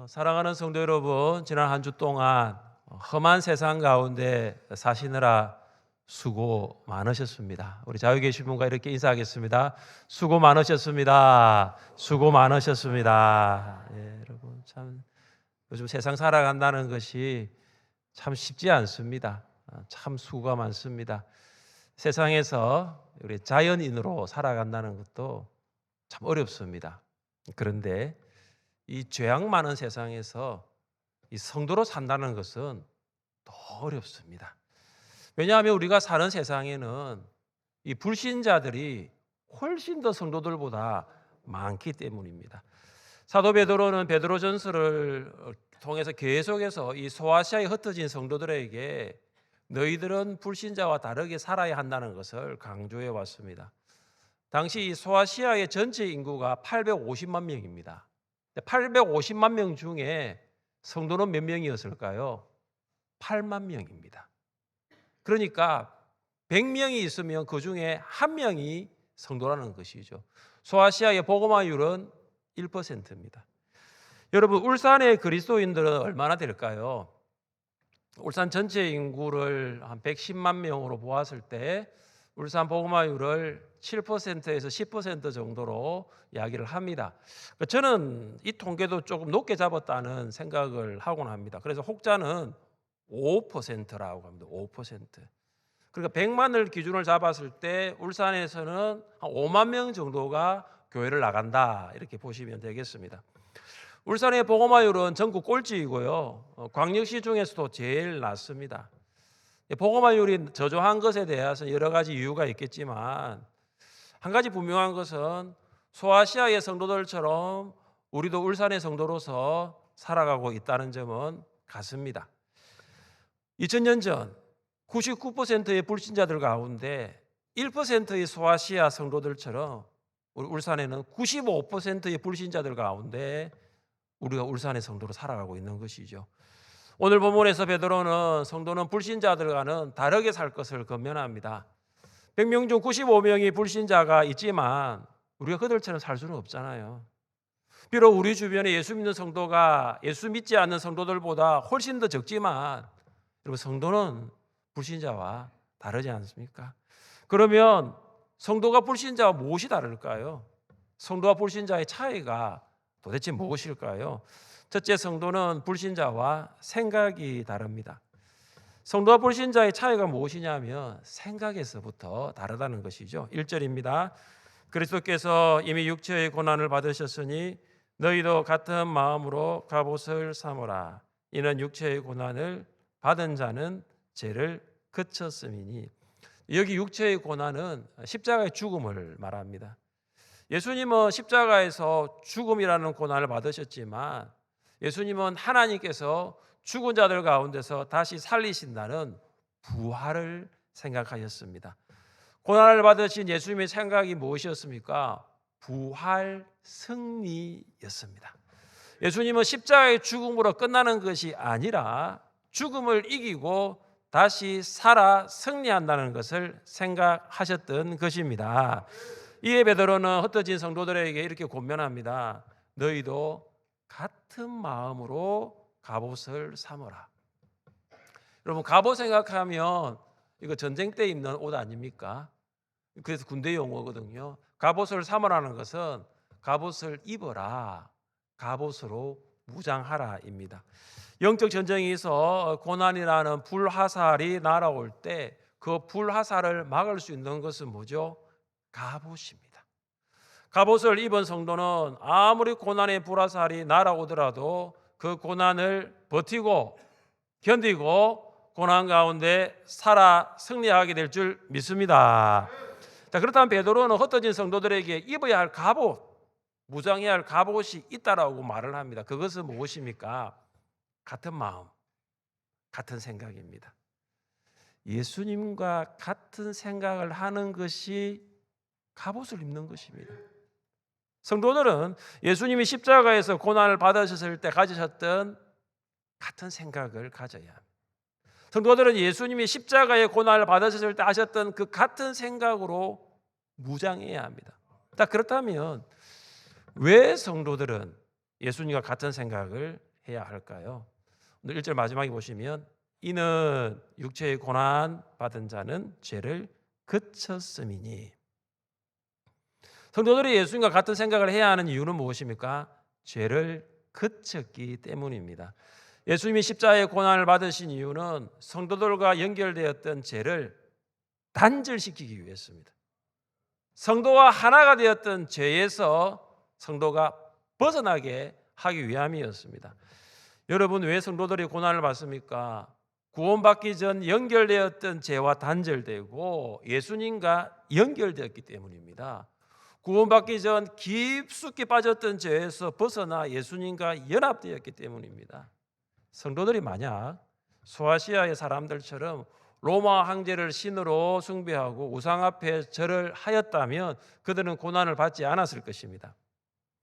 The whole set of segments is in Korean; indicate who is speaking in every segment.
Speaker 1: 사랑하는 성도 여러분, 지난 한 주 동안 험한 세상 가운데 사시느라 수고 많으셨습니다. 우리 자유 계신 분과 이렇게 인사하겠습니다. 수고 많으셨습니다. 수고 많으셨습니다. 여러분 참 요즘 세상 살아간다는 것이 참 쉽지 않습니다. 참 수고가 많습니다. 세상에서 우리 자연인으로 살아간다는 것도 참 어렵습니다. 그런데 이 죄악 많은 세상에서 이 성도로 산다는 것은 더 어렵습니다. 왜냐하면 우리가 사는 세상에는 이 불신자들이 훨씬 더 성도들보다 많기 때문입니다. 사도 베드로는 베드로전서를 통해서 계속해서 이 소아시아에 흩어진 성도들에게 너희들은 불신자와 다르게 살아야 한다는 것을 강조해 왔습니다. 당시 이 소아시아의 전체 인구가 850만 명입니다. 850만 명 중에 성도는 몇 명이었을까요? 8만 명입니다. 그러니까 100명이 있으면 그 중에 한 명이 성도라는 것이죠. 소아시아의 복음화율은 1%입니다. 여러분, 울산의 그리스도인들은 얼마나 될까요? 울산 전체 인구를 한 110만 명으로 보았을 때 울산 복음화율을 7%에서 10% 정도로 이야기를 합니다. 저는 이 통계도 조금 높게 잡았다는 생각을 하곤 합니다. 그래서 혹자는 5%라고 합니다. 5%. 그러니까 100만을 기준을 잡았을 때 울산에서는 한 5만 명 정도가 교회를 나간다 이렇게 보시면 되겠습니다. 울산의 복음화율은 전국 꼴찌이고요. 광역시 중에서도 제일 낮습니다. 복음화율이 저조한 것에 대해서 여러 가지 이유가 있겠지만 한 가지 분명한 것은 소아시아의 성도들처럼 우리도 울산의 성도로서 살아가고 있다는 점은 같습니다. 2000년 전 99%의 불신자들 가운데 1%의 소아시아 성도들처럼 우리 울산에는 95%의 불신자들 가운데 우리가 울산의 성도로 살아가고 있는 것이죠. 오늘 본문에서 베드로는 성도는 불신자들과는 다르게 살 것을 권면합니다. 100명 중 95명이 불신자가 있지만 우리가 그들처럼 살 수는 없잖아요. 비록 우리 주변에 예수 믿는 성도가 예수 믿지 않는 성도들보다 훨씬 더 적지만 여러분 성도는 불신자와 다르지 않습니까? 그러면 성도가 불신자와 무엇이 다를까요? 성도와 불신자의 차이가 도대체 무엇일까요? 첫째, 성도는 불신자와 생각이 다릅니다. 성도와 불신자의 차이가 무엇이냐면 생각에서부터 다르다는 것이죠. 1절입니다. 그리스도께서 이미 육체의 고난을 받으셨으니 너희도 같은 마음으로 갑옷을 삼으라. 이는 육체의 고난을 받은 자는 죄를 그쳤음이니. 여기 육체의 고난은 십자가의 죽음을 말합니다. 예수님은 십자가에서 죽음이라는 고난을 받으셨지만 예수님은 하나님께서 죽은 자들 가운데서 다시 살리신다는 부활을 생각하셨습니다. 고난을 받으신 예수님의 생각이 무엇이었습니까? 부활 승리였습니다. 예수님은 십자가의 죽음으로 끝나는 것이 아니라 죽음을 이기고 다시 살아 승리한다는 것을 생각하셨던 것입니다. 이에 베드로는 흩어진 성도들에게 이렇게 권면합니다. 너희도 같은 마음으로 갑옷을 삼으라. 여러분 갑옷 생각하면 이거 전쟁 때 입는 옷 아닙니까? 그래서 군대 용어거든요. 갑옷을 삼으라는 것은 갑옷을 입어라, 갑옷으로 무장하라입니다. 영적 전쟁에서 고난이라는 불화살이 날아올 때 그 불화살을 막을 수 있는 것은 뭐죠? 갑옷입니다. 갑옷을 입은 성도는 아무리 고난의 불화살이 날아오더라도 그 고난을 버티고 견디고 고난 가운데 살아 승리하게 될 줄 믿습니다. 자, 그렇다면 베드로는 흩어진 성도들에게 입어야 할 갑옷, 무장해야 할 갑옷이 있다라고 말을 합니다. 그것은 무엇입니까? 같은 마음, 같은 생각입니다. 예수님과 같은 생각을 하는 것이 갑옷을 입는 것입니다. 성도들은 예수님이 십자가에서 고난을 받으셨을 때 가지셨던 같은 생각을 가져야 합니다. 성도들은 예수님이 십자가의 고난을 받으셨을 때 하셨던 그 같은 생각으로 무장해야 합니다. 그렇다면 왜 성도들은 예수님과 같은 생각을 해야 할까요? 오늘 1절 마지막에 보시면 이는 육체의 고난 받은 자는 죄를 그쳤음이니. 성도들이 예수님과 같은 생각을 해야 하는 이유는 무엇입니까? 죄를 그쳤기 때문입니다. 예수님이 십자가의 고난을 받으신 이유는 성도들과 연결되었던 죄를 단절시키기 위해서입니다. 성도와 하나가 되었던 죄에서 성도가 벗어나게 하기 위함이었습니다. 여러분, 왜 성도들이 고난을 받습니까? 구원받기 전 연결되었던 죄와 단절되고 예수님과 연결되었기 때문입니다. 구원받기 전 깊숙이 빠졌던 죄에서 벗어나 예수님과 연합되었기 때문입니다. 성도들이 만약 소아시아의 사람들처럼 로마 황제를 신으로 숭배하고 우상 앞에 절을 하였다면 그들은 고난을 받지 않았을 것입니다.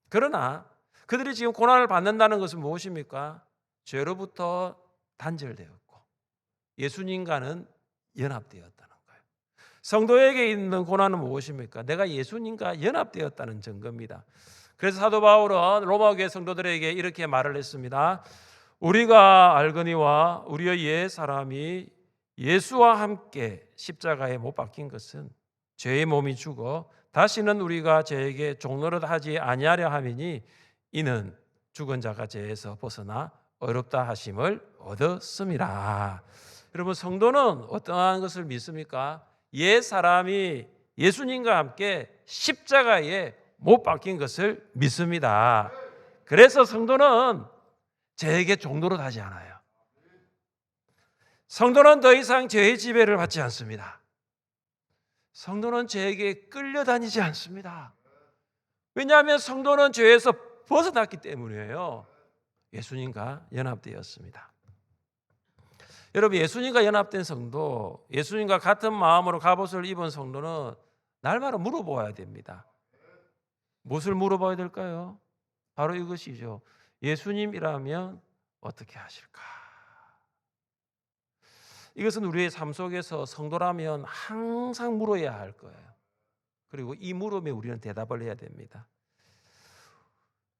Speaker 1: 그러나 그들이 지금 고난을 받는다는 것은 무엇입니까? 죄로부터 단절되었고 예수님과는 연합되었다는 거예요. 성도에게 있는 고난은 무엇입니까? 내가 예수님과 연합되었다는 증거입니다. 그래서 사도 바울은 로마 교회 성도들에게 이렇게 말을 했습니다. 우리가 알거니와 우리의 옛 사람이 예수와 함께 십자가에 못 박힌 것은 죄의 몸이 죽어 다시는 우리가 죄에게 종노릇 하지 아니하려 함이니 이는 죽은 자가 죄에서 벗어나 어렵다 하심을 얻었음이라. 여러분, 성도는 어떠한 것을 믿습니까? 옛 사람이 예수님과 함께 십자가에 못 박힌 것을 믿습니다. 그래서 성도는 죄에게 종노릇 하지 않아요. 성도는 더 이상 죄의 지배를 받지 않습니다. 성도는 죄에게 끌려다니지 않습니다. 왜냐하면 성도는 죄에서 벗어났기 때문이에요. 예수님과 연합되었습니다. 여러분, 예수님과 연합된 성도, 예수님과 같은 마음으로 갑옷을 입은 성도는 날마다 물어보아야 됩니다. 무엇을 물어봐야 될까요? 바로 이것이죠. 예수님이라면 어떻게 하실까? 이것은 우리의 삶 속에서 성도라면 항상 물어야 할 거예요. 그리고 이 물음에 우리는 대답을 해야 됩니다.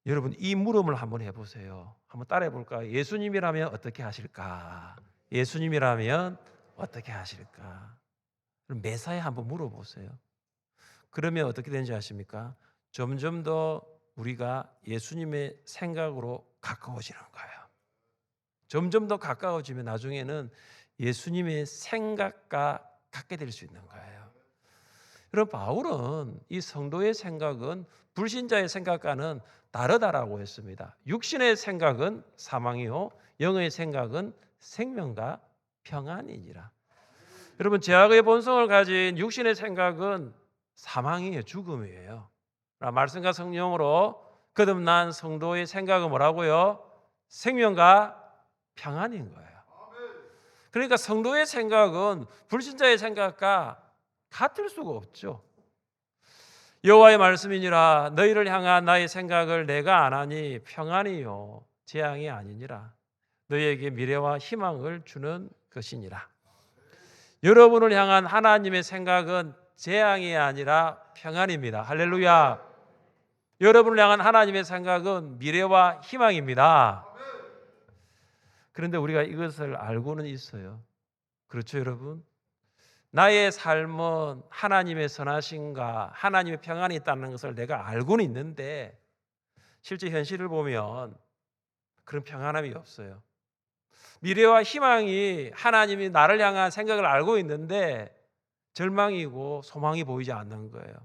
Speaker 1: 여러분, 이 물음을 한번 해보세요. 한번 따라해 볼까요? 예수님이라면 어떻게 하실까? 예수님이라면 어떻게 하실까? 매사에 한번 물어보세요. 그러면 어떻게 되는지 아십니까? 점점 더 우리가 예수님의 생각으로 가까워지는 거예요. 점점 더 가까워지면 나중에는 예수님의 생각과 같게 될 수 있는 거예요. 그럼 바울은 이 성도의 생각은 불신자의 생각과는 다르다라고 했습니다. 육신의 생각은 사망이요 영의 생각은 생명과 평안이니라. 여러분, 죄악의 본성을 가진 육신의 생각은 사망이에요. 죽음이에요. 말씀과 성령으로 거듭난 성도의 생각은 뭐라고요? 생명과 평안인 거예요. 그러니까 성도의 생각은 불신자의 생각과 같을 수가 없죠. 여호와의 말씀이니라 너희를 향한 나의 생각을 내가 아나니 평안이요 재앙이 아니니라 너희에게 미래와 희망을 주는 것이니라. 여러분을 향한 하나님의 생각은 재앙이 아니라 평안입니다. 할렐루야. 여러분을 향한 하나님의 생각은 미래와 희망입니다. 그런데 우리가 이것을 알고는 있어요. 그렇죠, 여러분? 나의 삶은 하나님의 선하심과 하나님의 평안이 있다는 것을 내가 알고는 있는데 실제 현실을 보면 그런 평안함이 없어요. 미래와 희망이 하나님이 나를 향한 생각을 알고 있는데 절망이고 소망이 보이지 않는 거예요.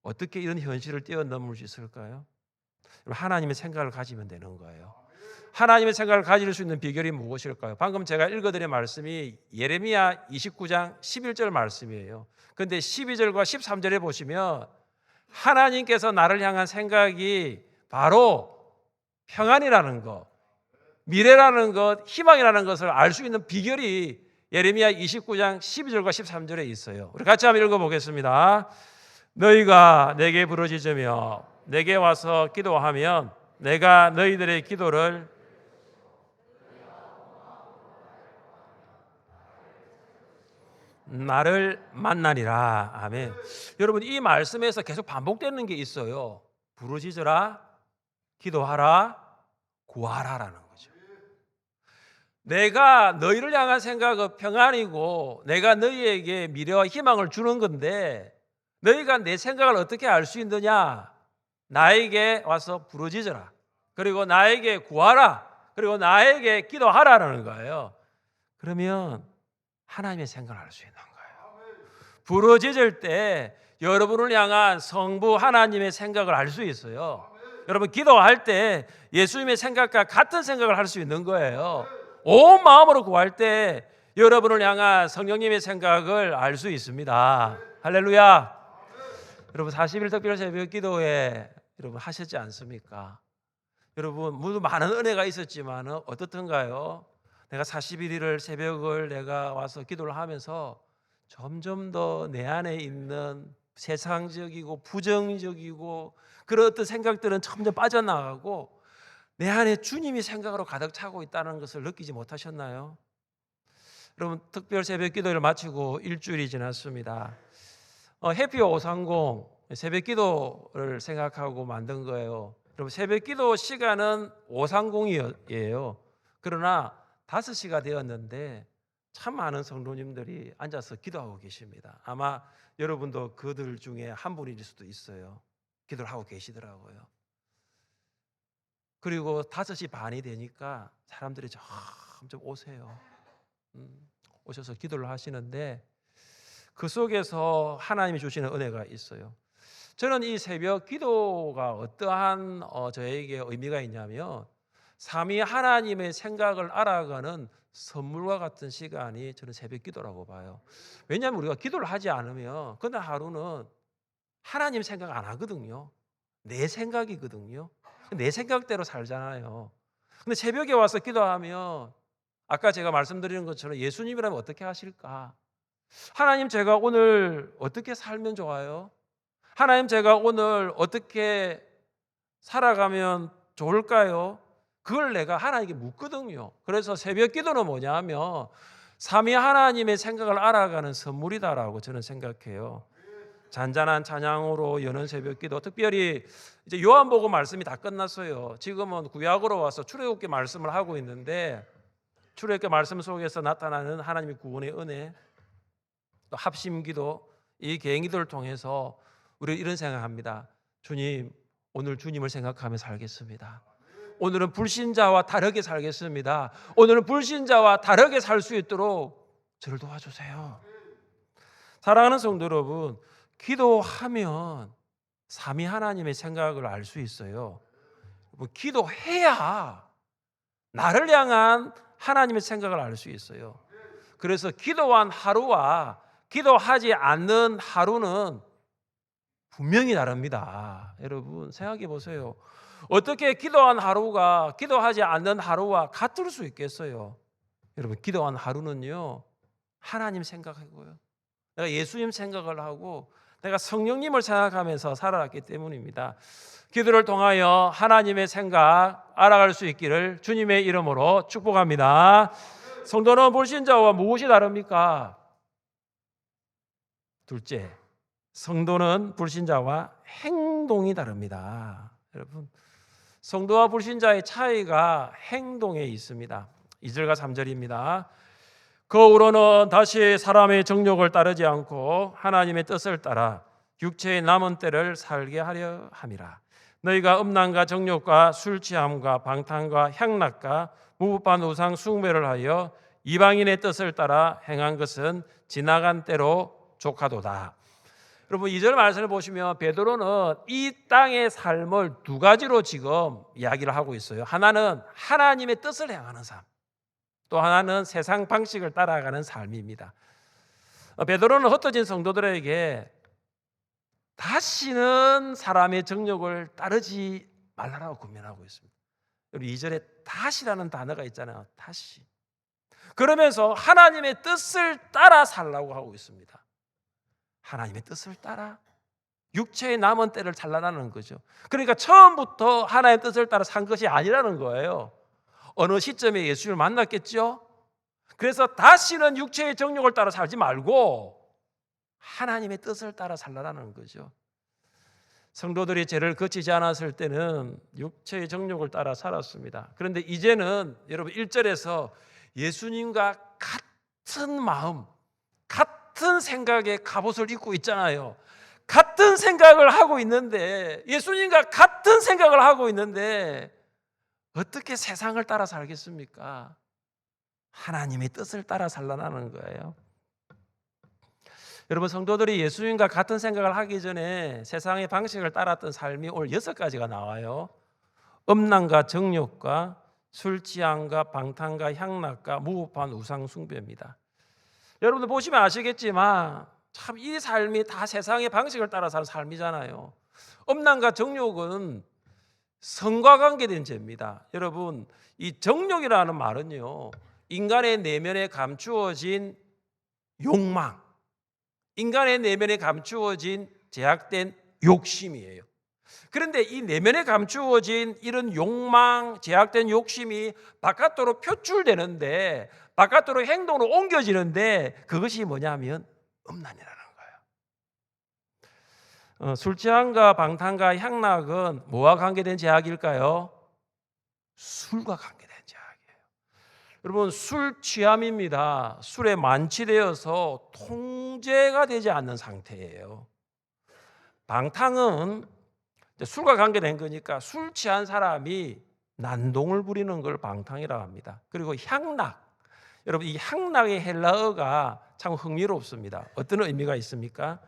Speaker 1: 어떻게 이런 현실을 뛰어넘을 수 있을까요? 하나님의 생각을 가지면 되는 거예요. 하나님의 생각을 가질 수 있는 비결이 무엇일까요? 방금 제가 읽어드린 말씀이 예레미야 29장 11절 말씀이에요. 그런데 12절과 13절에 보시면 하나님께서 나를 향한 생각이 바로 평안이라는 것, 미래라는 것, 희망이라는 것을 알 수 있는 비결이 예레미야 29장 12절과 13절에 있어요. 우리 같이 한번 읽어보겠습니다. 너희가 내게 부르짖으며 내게 와서 기도하면 내가 너희들의 기도를 나를 만나리라. 아멘. 여러분, 이 말씀에서 계속 반복되는 게 있어요. 부르짖으라, 기도하라, 구하라라는 거죠. 내가 너희를 향한 생각은 평안이고 내가 너희에게 미래와 희망을 주는 건데 너희가 내 생각을 어떻게 알 수 있느냐? 나에게 와서 부르짖어라. 그리고 나에게 구하라. 그리고 나에게 기도하라라는 거예요. 그러면 하나님의 생각을 알 수 있는 거예요. 부르짖을 때 여러분을 향한 성부 하나님의 생각을 알 수 있어요. 여러분 기도할 때 예수님의 생각과 같은 생각을 할 수 있는 거예요. 온 마음으로 구할 때 여러분을 향한 성령님의 생각을 알 수 있습니다. 할렐루야. 여러분 40일 특별 새벽 기도에 여러분 하셨지 않습니까? 여러분 모두 많은 은혜가 있었지만 어떻던가요? 내가 41일 새벽을 내가 와서 기도를 하면서 점점 더 내 안에 있는 세상적이고 부정적이고 그런 어떤 생각들은 점점 빠져나가고 내 안에 주님이 생각으로 가득 차고 있다는 것을 느끼지 못하셨나요? 여러분 특별 새벽 기도를 마치고 일주일이 지났습니다. 해피 530 새벽 기도를 생각하고 만든 거예요. 여러분 새벽 기도 시간은 530이에요. 그러나 5시가 되었는데 참 많은 성도님들이 앉아서 기도하고 계십니다. 아마 여러분도 그들 중에 한 분일 수도 있어요. 기도를 하고 계시더라고요. 그리고 5시 반이 되니까 사람들이 점점 오세요. 오셔서 기도를 하시는데 그 속에서 하나님이 주시는 은혜가 있어요. 저는 이 새벽 기도가 어떠한 저에게 의미가 있냐면 삼위 하나님의 생각을 알아가는 선물과 같은 시간이 저는 새벽 기도라고 봐요. 왜냐하면 우리가 기도를 하지 않으면 그날 하루는 하나님 생각 안 하거든요. 내 생각이거든요. 내 생각대로 살잖아요. 근데 새벽에 와서 기도하면 아까 제가 말씀드리는 것처럼 예수님이라면 어떻게 하실까? 하나님 제가 오늘 어떻게 살면 좋아요? 하나님 제가 오늘 어떻게 살아가면 좋을까요? 그걸 내가 하나님께 묻거든요. 그래서 새벽 기도는 뭐냐면 삼위 하나님의 생각을 알아가는 선물이다라고 저는 생각해요. 잔잔한 찬양으로 여는 새벽 기도, 특별히 이제 요한복음 말씀이 다 끝났어요. 지금은 구약으로 와서 출애굽기 말씀을 하고 있는데 출애굽기 말씀 속에서 나타나는 하나님의 구원의 은혜, 또 합심 기도, 이 개인 기도를 통해서 우리 이런 생각합니다. 주님, 오늘 주님을 생각하며 살겠습니다. 오늘은 불신자와 다르게 살겠습니다. 오늘은 불신자와 다르게 살 수 있도록 저를 도와주세요. 사랑하는 성도 여러분, 기도하면 삼위 하나님의 생각을 알 수 있어요. 기도해야 나를 향한 하나님의 생각을 알 수 있어요. 그래서 기도한 하루와 기도하지 않는 하루는 분명히 다릅니다. 여러분 생각해 보세요. 어떻게 기도한 하루가 기도하지 않는 하루와 같을 수 있겠어요? 여러분 기도한 하루는요 하나님 생각하고요, 내가 예수님 생각을 하고 내가 성령님을 생각하면서 살아왔기 때문입니다. 기도를 통하여 하나님의 생각 알아갈 수 있기를 주님의 이름으로 축복합니다. 성도는 불신자와 무엇이 다릅니까? 둘째, 성도는 불신자와 행동이 다릅니다. 여러분, 성도와 불신자의 차이가 행동에 있습니다. 2절과 3절입니다. 거울로는 다시 사람의 정욕을 따르지 않고 하나님의 뜻을 따라 육체의 남은 때를 살게 하려 함이라. 너희가 음란과 정욕과 술 취함과 방탕과 향락과 무법한 우상 숭배를 하여 이방인의 뜻을 따라 행한 것은 지나간 때로 족하도다. 여러분 2절 말씀을 보시면 베드로는 이 땅의 삶을 두 가지로 지금 이야기를 하고 있어요. 하나는 하나님의 뜻을 행하는 삶, 또 하나는 세상 방식을 따라가는 삶입니다. 베드로는 흩어진 성도들에게 다시는 사람의 정욕을 따르지 말라고 권면하고 있습니다. 2절에 다시라는 단어가 있잖아요. 다시. 그러면서 하나님의 뜻을 따라 살라고 하고 있습니다. 하나님의 뜻을 따라 육체의 남은 때를 살라는 거죠. 그러니까 처음부터 하나님의 뜻을 따라 산 것이 아니라는 거예요. 어느 시점에 예수를 만났겠죠. 그래서 다시는 육체의 정욕을 따라 살지 말고 하나님의 뜻을 따라 살라는 거죠. 성도들이 죄를 거치지 않았을 때는 육체의 정욕을 따라 살았습니다. 그런데 이제는 여러분 1절에서 예수님과 같은 마음, 같은 생각의 갑옷을 입고 있잖아요. 같은 생각을 하고 있는데, 예수님과 같은 생각을 하고 있는데 어떻게 세상을 따라 살겠습니까? 하나님의 뜻을 따라 살라는 거예요. 여러분, 성도들이 예수님과 같은 생각을 하기 전에 세상의 방식을 따랐던 삶이 오늘 6가지가 나와요. 음란과 정욕과 술 취함과 방탕과 향락과 무법한 우상 숭배입니다. 여러분들 보시면 아시겠지만 참 이 삶이 다 세상의 방식을 따라 사는 삶이잖아요. 음란과 정욕은 성과 관계된 죄입니다. 여러분, 이 정욕이라는 말은요, 인간의 내면에 감추어진 욕망, 인간의 내면에 감추어진 제약된 욕심이에요. 그런데 이 내면에 감추어진 이런 욕망, 제약된 욕심이 바깥으로 표출되는데, 바깥으로 행동으로 옮겨지는데 그것이 뭐냐면 음란이라는 거예요. 술 취함과 방탕과 향락은 뭐와 관계된 제약일까요? 술과 관계된 제약이에요. 여러분, 술 취함입니다. 술에 만취되어서 통제가 되지 않는 상태예요. 방탕은 술과 관계된 거니까 술 취한 사람이 난동을 부리는 걸 방탕이라고 합니다. 그리고 향락, 여러분, 이 향락의 헬라어가 참 흥미롭습니다. 어떤 의미가 있습니까?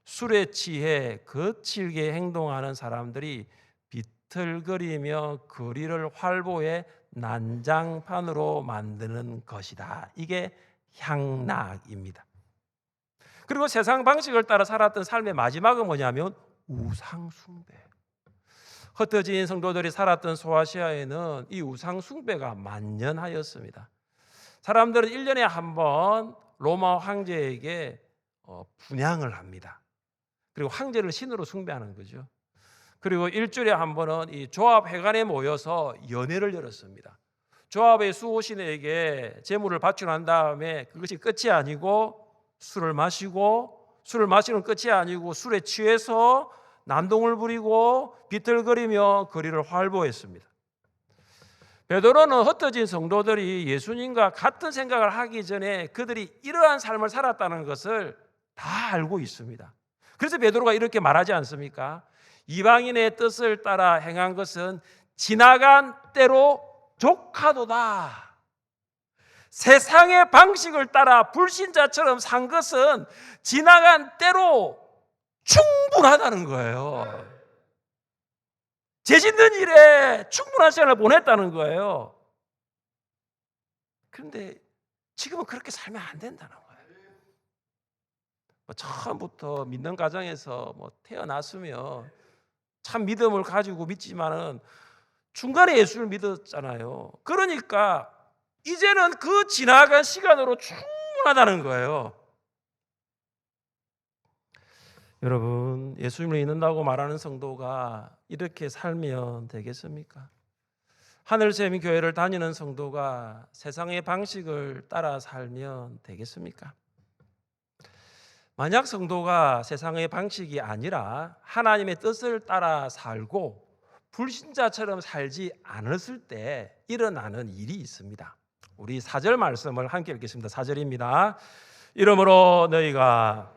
Speaker 1: 술에 취해 거칠게 행동하는 사람들이 비틀거리며 거리를 활보해 난장판으로 만드는 것이다. 이게 향락입니다. 그리고 세상 방식을 따라 살았던 삶의 마지막은 뭐냐면 우상숭배. 흩어진 성도들이 살았던 소아시아에는 이 우상숭배가 만연하였습니다. 사람들은 1년에 한 번 로마 황제에게 분향을 합니다. 그리고 황제를 신으로 숭배하는 거죠. 그리고 일주일에 한 번은 이 조합회관에 모여서 연회를 열었습니다. 조합의 수호신에게 제물을 바치고 난 다음에 그것이 끝이 아니고 술을 마시고, 술을 마시는 끝이 아니고 술에 취해서 난동을 부리고 비틀거리며 거리를 활보했습니다. 베드로는 흩어진 성도들이 예수님과 같은 생각을 하기 전에 그들이 이러한 삶을 살았다는 것을 다 알고 있습니다. 그래서 베드로가 이렇게 말하지 않습니까? 이방인의 뜻을 따라 행한 것은 지나간 때로 족하도다. 세상의 방식을 따라 불신자처럼 산 것은 지나간 때로 충분하다는 거예요. 죄 짓는 일에 충분한 시간을 보냈다는 거예요. 그런데 지금은 그렇게 살면 안 된다는 거예요. 처음부터 믿는 가정에서 태어났으면 참 믿음을 가지고 믿지만은 중간에 예수를 믿었잖아요. 그러니까 이제는 그 지나간 시간으로 충분하다는 거예요. 여러분, 예수님을 믿는다고 말하는 성도가 이렇게 살면 되겠습니까? 하늘샘 교회를 다니는 성도가 세상의 방식을 따라 살면 되겠습니까? 만약 성도가 세상의 방식이 아니라 하나님의 뜻을 따라 살고 불신자처럼 살지 않았을 때 일어나는 일이 있습니다. 우리 4절 말씀을 함께 읽겠습니다. 4절입니다. 이러므로 너희가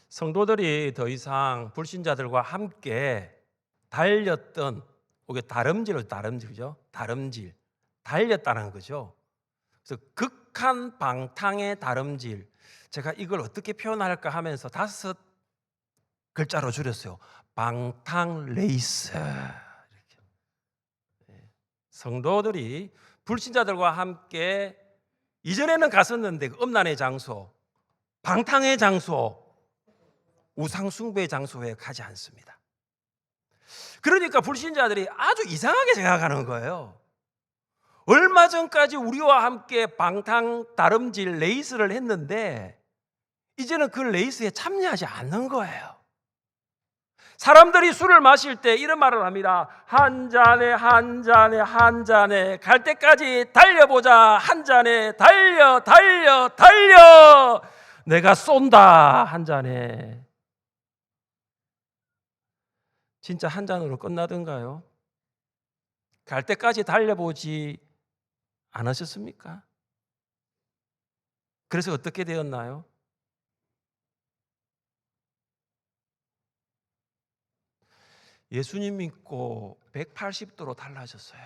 Speaker 1: 성도들이 더 이상 불신자들과 함께 달렸던, 이게 다름질이죠. 다름질, 달렸다는 거죠. 그래서 극한 방탕의 다름질. 제가 이걸 어떻게 표현할까 하면서 5글자로 줄였어요. 방탕 레이스. 이렇게. 성도들이 불신자들과 함께 이전에는 갔었는데 그 음란의 장소, 방탕의 장소, 우상숭배의 장소에 가지 않습니다. 그러니까 불신자들이 아주 이상하게 생각하는 거예요. 얼마 전까지 우리와 함께 방탕 다름질 레이스를 했는데 이제는 그 레이스에 참여하지 않는 거예요. 사람들이 술을 마실 때 이런 말을 합니다. 한 잔에 한 잔에 한 잔에 갈 때까지 달려보자. 한 잔에 달려 달려 달려 내가 쏜다. 한 잔에. 진짜 한 잔으로 끝나던가요? 갈 때까지 달려보지 않으셨습니까? 그래서 어떻게 되었나요? 예수님 믿고 180도로 달라졌어요.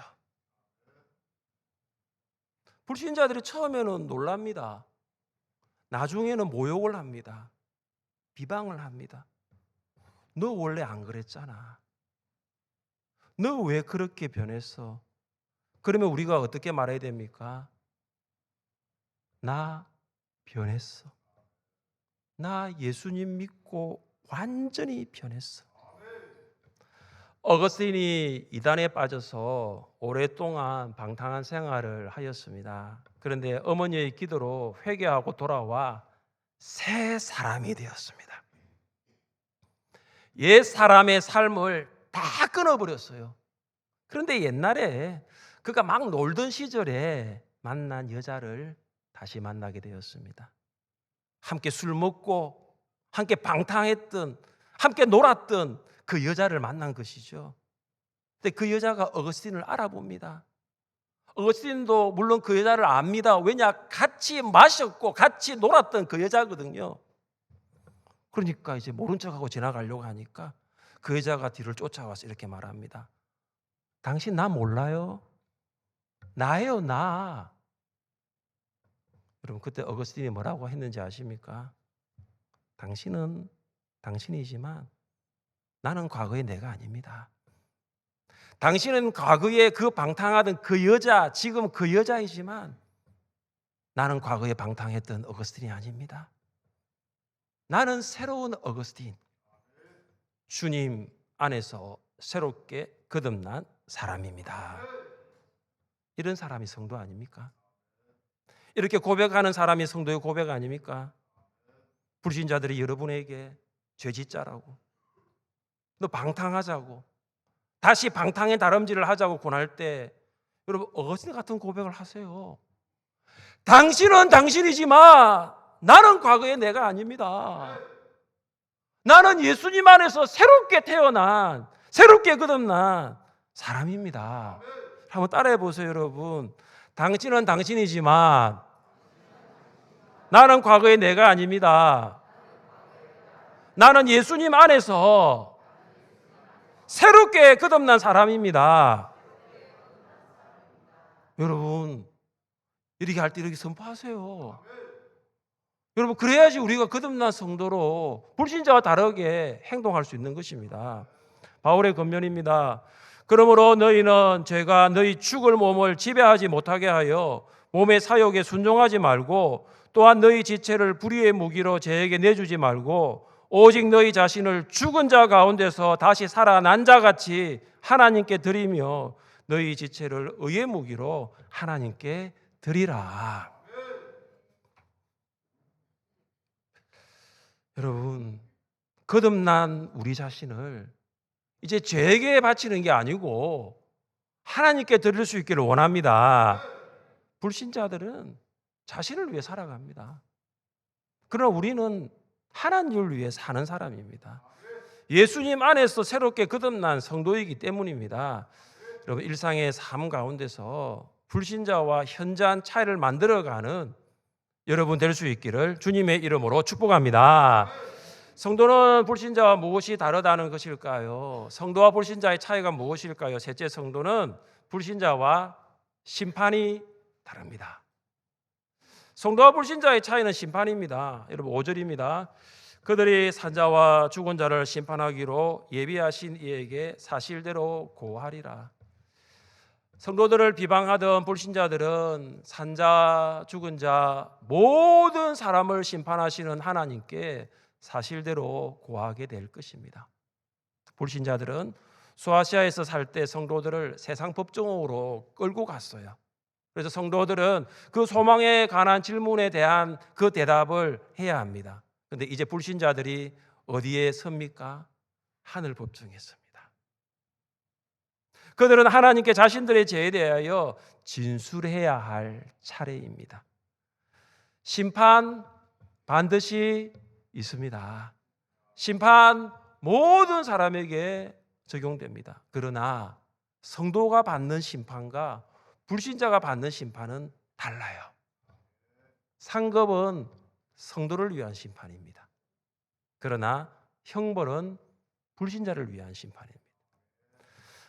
Speaker 1: 불신자들이 처음에는 놀랍니다. 나중에는 모욕을 합니다. 비방을 합니다. 너 원래 안 그랬잖아. 너 왜 그렇게 변했어? 그러면 우리가 어떻게 말해야 됩니까? 나 변했어. 나 예수님 믿고 완전히 변했어. 어거스틴이 이단에 빠져서 오랫동안 방탕한 생활을 하였습니다. 그런데 어머니의 기도로 회개하고 돌아와 새 사람이 되었습니다. 옛 사람의 삶을 다 끊어버렸어요. 그런데 옛날에 그가 막 놀던 시절에 만난 여자를 다시 만나게 되었습니다. 함께 술 먹고 함께 방탕했던, 함께 놀았던 그 여자를 만난 것이죠. 근데 그 여자가 어거스틴을 알아봅니다. 어거스틴도 물론 그 여자를 압니다. 왜냐? 같이 마셨고 같이 놀았던 그 여자거든요. 그러니까 이제 모른 척하고 지나가려고 하니까 그 여자가 뒤를 쫓아와서 이렇게 말합니다. 당신 나 몰라요? 나예요, 나. 여러분, 그때 어거스틴이 뭐라고 했는지 아십니까? 당신은 당신이지만 나는 과거의 내가 아닙니다. 당신은 과거에 그 방탕하던 그 여자, 지금 그 여자이지만 나는 과거에 방탕했던 어거스틴이 아닙니다. 나는 새로운 어거스틴, 주님 안에서 새롭게 거듭난 사람입니다. 이런 사람이 성도 아닙니까? 이렇게 고백하는 사람이 성도의 고백 아닙니까? 불신자들이 여러분에게 죄 짓자라고, 너 방탕하자고, 다시 방탕의 다름질을 하자고 권할 때 여러분 어거스틴 같은 고백을 하세요. 당신은 당신이지만 나는 과거의 내가 아닙니다. 나는 예수님 안에서 새롭게 태어난, 새롭게 거듭난 사람입니다. 한번 따라해 보세요, 여러분. 당신은 당신이지만 나는 과거의 내가 아닙니다. 나는 예수님 안에서 새롭게 거듭난 사람입니다. 여러분, 이렇게 할 때 이렇게 선포하세요. 여러분, 그래야지 우리가 거듭난 성도로 불신자와 다르게 행동할 수 있는 것입니다. 바울의 권면입니다. 그러므로 너희는 죄가 너희 죽을 몸을 지배하지 못하게 하여 몸의 사욕에 순종하지 말고, 또한 너희 지체를 불의의 무기로 죄에게 내주지 말고, 오직 너희 자신을 죽은 자 가운데서 다시 살아난 자같이 하나님께 드리며 너희 지체를 의의 무기로 하나님께 드리라. 여러분, 거듭난 우리 자신을 이제 죄에게 바치는 게 아니고 하나님께 드릴 수 있기를 원합니다. 불신자들은 자신을 위해 살아갑니다. 그러나 우리는 하나님을 위해 사는 사람입니다. 예수님 안에서 새롭게 거듭난 성도이기 때문입니다. 여러분, 일상의 삶 가운데서 불신자와 현저한 차이를 만들어가는 여러분 될 수 있기를 주님의 이름으로 축복합니다. 성도는 불신자와 무엇이 다르다는 것일까요? 성도와 불신자의 차이가 무엇일까요? 셋째, 성도는 불신자와 심판이 다릅니다. 성도와 불신자의 차이는 심판입니다. 여러분 5절입니다. 그들이 산자와 죽은 자를 심판하기로 예비하신 이에게 사실대로 고하리라. 성도들을 비방하던 불신자들은 산자, 죽은 자, 모든 사람을 심판하시는 하나님께 사실대로 고하게 될 것입니다. 불신자들은 소아시아에서 살 때 성도들을 세상 법정으로 끌고 갔어요. 그래서 성도들은 그 소망에 관한 질문에 대한 그 대답을 해야 합니다. 그런데 이제 불신자들이 어디에 섭니까? 하늘 법정했습니다. 그들은 하나님께 자신들의 죄에 대하여 진술해야 할 차례입니다. 심판 반드시 있습니다. 심판 모든 사람에게 적용됩니다. 그러나 성도가 받는 심판과 불신자가 받는 심판은 달라요. 상급은 성도를 위한 심판입니다. 그러나 형벌은 불신자를 위한 심판입니다.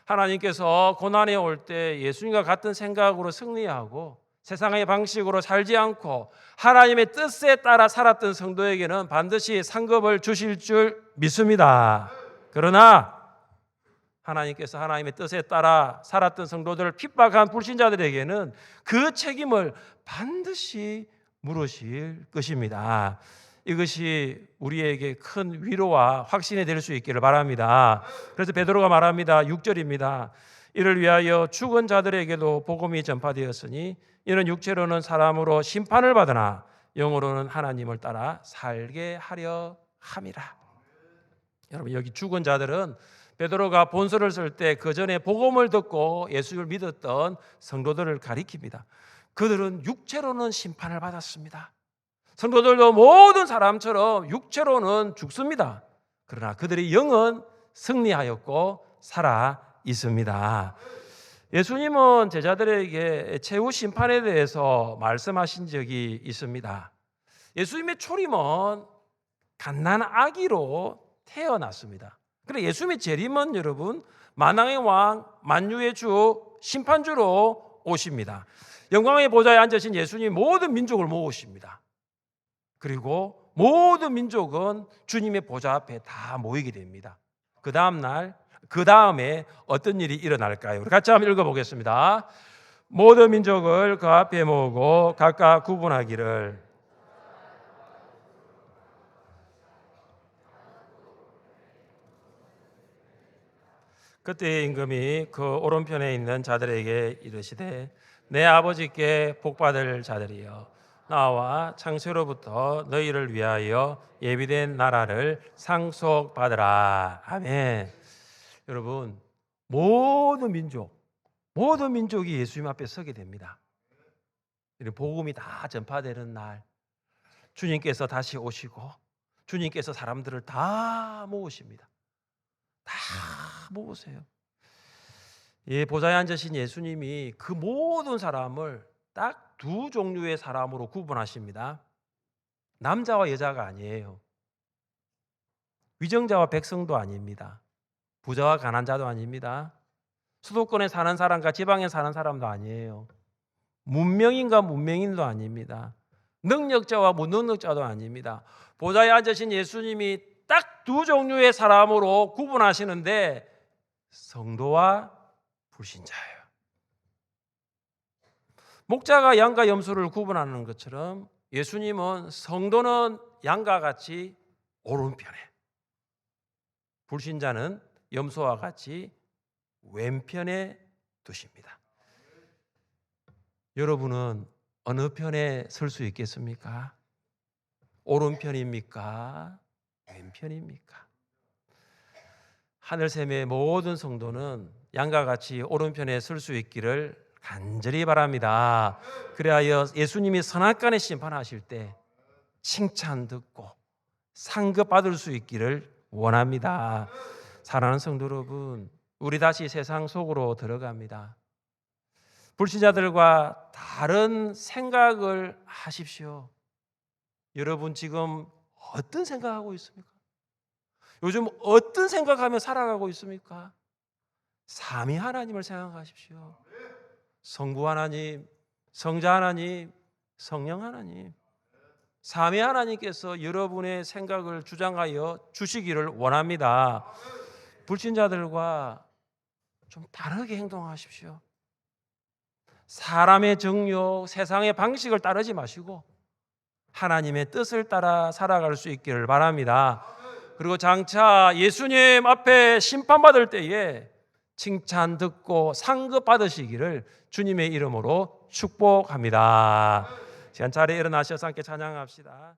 Speaker 1: 하나님께서 고난에 올 때 예수님과 같은 생각으로 승리하고 세상의 방식으로 살지 않고 하나님의 뜻에 따라 살았던 성도에게는 반드시 상급을 주실 줄 믿습니다. 그러나 하나님께서 하나님의 뜻에 따라 살았던 성도들을 핍박한 불신자들에게는 그 책임을 반드시 물으실 것입니다. 이것이 우리에게 큰 위로와 확신이 될 수 있기를 바랍니다. 그래서 베드로가 말합니다. 6절입니다. 이를 위하여 죽은 자들에게도 복음이 전파되었으니 이는 육체로는 사람으로 심판을 받으나 영으로는 하나님을 따라 살게 하려 함이라. 여러분, 여기 죽은 자들은 베드로가 본서를 쓸 때 그 전에 복음을 듣고 예수를 믿었던 성도들을 가리킵니다. 그들은 육체로는 심판을 받았습니다. 성도들도 모든 사람처럼 육체로는 죽습니다. 그러나 그들의 영은 승리하였고 살아 있습니다. 예수님은 제자들에게 최후 심판에 대해서 말씀하신 적이 있습니다. 예수님의 초림은 갓난 아기로 태어났습니다. 그래, 예수님의 재림은 여러분 만왕의 왕, 만유의 주, 심판주로 오십니다. 영광의 보좌에 앉으신 예수님 모든 민족을 모으십니다. 그리고 모든 민족은 주님의 보좌 앞에 다 모이게 됩니다. 그 다음에 어떤 일이 일어날까요? 우리 같이 한번 읽어보겠습니다. 모든 민족을 그 앞에 모으고 각각 구분하기를. 그때 임금이 그 오른편에 있는 자들에게 이르시되 내 아버지께 복받을 자들이여 나와 창세로부터 너희를 위하여 예비된 나라를 상속받으라. 아멘. 여러분, 모든 민족이 예수님 앞에 서게 됩니다. 복음이 다 전파되는 날 주님께서 다시 오시고 주님께서 사람들을 다 모으십니다. 다 모으세요. 보좌에 앉으신 예수님이 그 모든 사람을 딱 두 종류의 사람으로 구분하십니다. 남자와 여자가 아니에요. 위정자와 백성도 아닙니다. 부자와 가난자도 아닙니다. 수도권에 사는 사람과 지방에 사는 사람도 아니에요. 문명인과 문명인도 아닙니다. 능력자와 무능력자도 아닙니다. 보좌에 앉으신 예수님이 딱 두 종류의 사람으로 구분하시는데 성도와 불신자예요. 목자가 양과 염소를 구분하는 것처럼 예수님은 성도는 양과 같이 오른편에, 불신자는 염소와 같이 왼편에 두십니다. 여러분은 어느 편에 설 수 있겠습니까? 오른편입니까? 왼편입니까? 하늘샘의 모든 성도는 양과 같이 오른편에 설 수 있기를 간절히 바랍니다. 그리하여 예수님이 선악간에 심판하실 때 칭찬 듣고 상급 받을 수 있기를 원합니다. 사랑하는 성도 여러분, 우리 다시 세상 속으로 들어갑니다. 불신자들과 다른 생각을 하십시오. 여러분 지금 어떤 생각하고 있습니까? 요즘 어떤 생각하며 살아가고 있습니까? 삼위 하나님을 생각하십시오. 성부 하나님, 성자 하나님, 성령 하나님, 삼위 하나님께서 여러분의 생각을 주장하여 주시기를 원합니다. 불신자들과 좀 다르게 행동하십시오. 사람의 정욕, 세상의 방식을 따르지 마시고 하나님의 뜻을 따라 살아갈 수 있기를 바랍니다. 그리고 장차 예수님 앞에 심판받을 때에 칭찬 듣고 상급 받으시기를 주님의 이름으로 축복합니다. 시간 차례 일어나셔서 함께 찬양합시다.